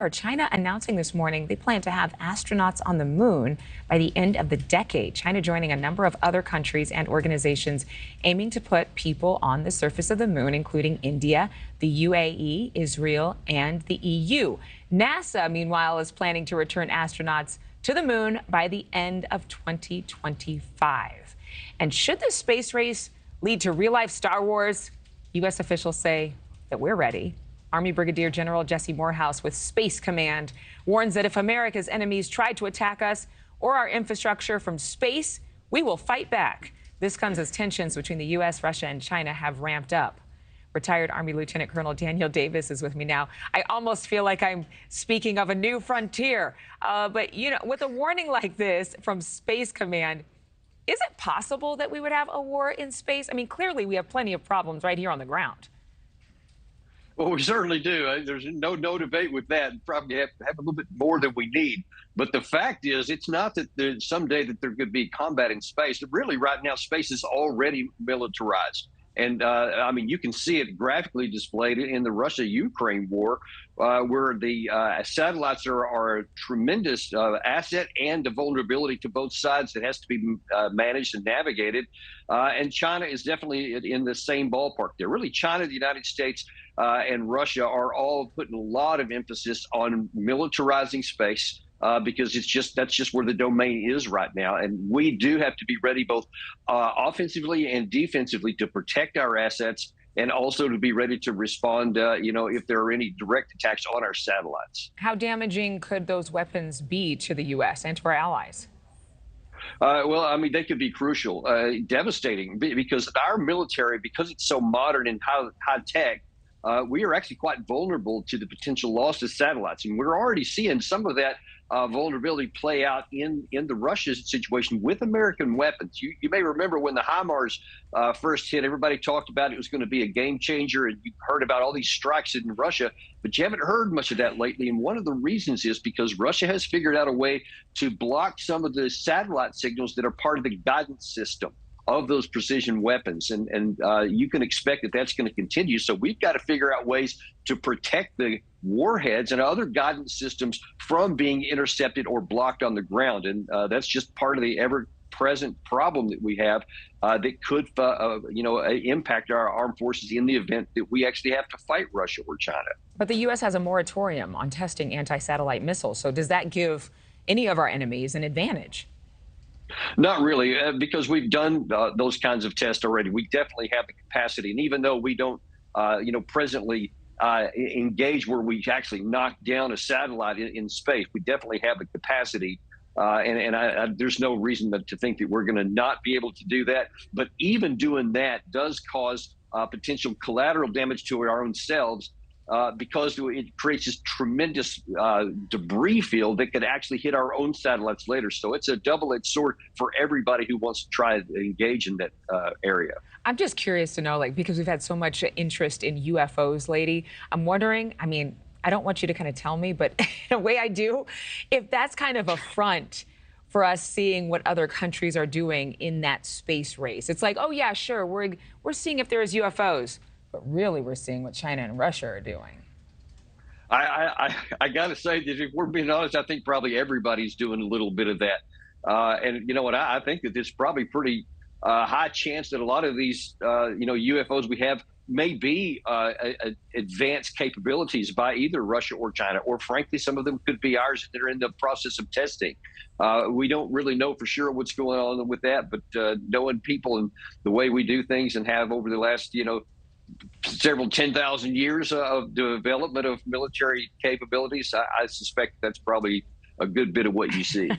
China announcing this morning they plan to have astronauts on the moon by the end of the decade. China joining a number of other countries and organizations aiming to put people on the surface of the moon, including India, the UAE, Israel, and the EU. NASA, meanwhile, is planning to return astronauts to the moon by the end of 2025. And should the space race lead to real-life Star Wars, U.S. officials say that we're ready. Army Brigadier General Jesse Morehouse with Space Command warns that if America's enemies try to attack us or our infrastructure from space, we will fight back. This comes as tensions between the U.S., Russia, and China have ramped up. Retired Army Lieutenant Colonel Daniel Davis is with me now. I almost feel like I'm speaking of a new frontier. But, you know, with a warning like this from Space Command, is it possible that we would have a war in space? I mean, clearly we have plenty of problems right here on the ground. Well, we certainly do. There's no debate with that. Probably have a little bit more than we need. But the fact is, it's not that there's someday that there could be combat in space. Really, right now, space is already militarized. And I mean, you can see it graphically displayed in the Russia-Ukraine war, where the satellites are a tremendous asset and a vulnerability to both sides that has to be managed and navigated. And China is definitely in the same ballpark there. Really, China, the United States, and Russia are all putting a lot of emphasis on militarizing space. Because that's just where the domain is right now. And we do have to be ready both offensively and defensively to protect our assets and also to be ready to respond, if there are any direct attacks on our satellites. How damaging could those weapons be to the U.S. and to our allies? Well, I mean, they could be crucial, devastating, because our military, because it's so modern and high tech, we are actually quite vulnerable to the potential loss of satellites. And we're already seeing some of that vulnerability play out in the Russia situation with American weapons. You may remember when the HIMARS first hit, everybody talked about it was going to be a game changer, and you heard about all these strikes in Russia, but you haven't heard much of that lately. And one of the reasons is because Russia has figured out a way to block some of the satellite signals that are part of the guidance system of those precision weapons. And you can expect that that's going to continue. So we've got to figure out ways to protect the warheads and other guidance systems from being intercepted or blocked on the ground. And that's just part of the ever-present problem that we have that could, impact our armed forces in the event that we actually have to fight Russia or China. But the U.S. has a moratorium on testing anti-satellite missiles. So does that give any of our enemies an advantage? Not really, because we've done those kinds of tests already. We definitely have the capacity. And even though we don't, presently engage where we actually knock down a satellite in space, we definitely have the capacity. And there's no reason to think that we're going to not be able to do that. But even doing that does cause potential collateral damage to our own selves. Because it creates this tremendous debris field that could actually hit our own satellites later. So it's a double-edged sword for everybody who wants to try to engage in that area. I'm just curious to know, because we've had so much interest in UFOs lately, I'm wondering, I mean, I don't want you to kind of tell me, but in a way I do, if that's kind of a front for us seeing what other countries are doing in that space race. It's like, oh, yeah, sure, we're seeing if there is UFOs. But really, we're seeing what China and Russia are doing. I got to say that if we're being honest, I think probably everybody's doing a little bit of that. And you know what? I think that it's probably pretty high chance that a lot of these, UFOs we have may be advanced capabilities by either Russia or China, or frankly, some of them could be ours that are in the process of testing. We don't really know for sure what's going on with that, but knowing people and the way we do things and have over the last, several 10,000 years of development of military capabilities, I suspect that's probably a good bit of what you see.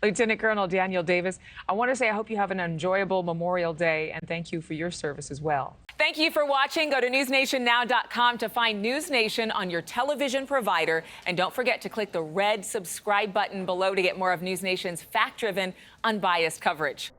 Lieutenant Colonel Daniel Davis, I want to say I hope you have an enjoyable Memorial Day, and thank you for your service as well. Thank you for watching. Go to newsnationnow.com to find NewsNation on your television provider. And don't forget to click the red subscribe button below to get more of NewsNation's fact-driven, unbiased coverage.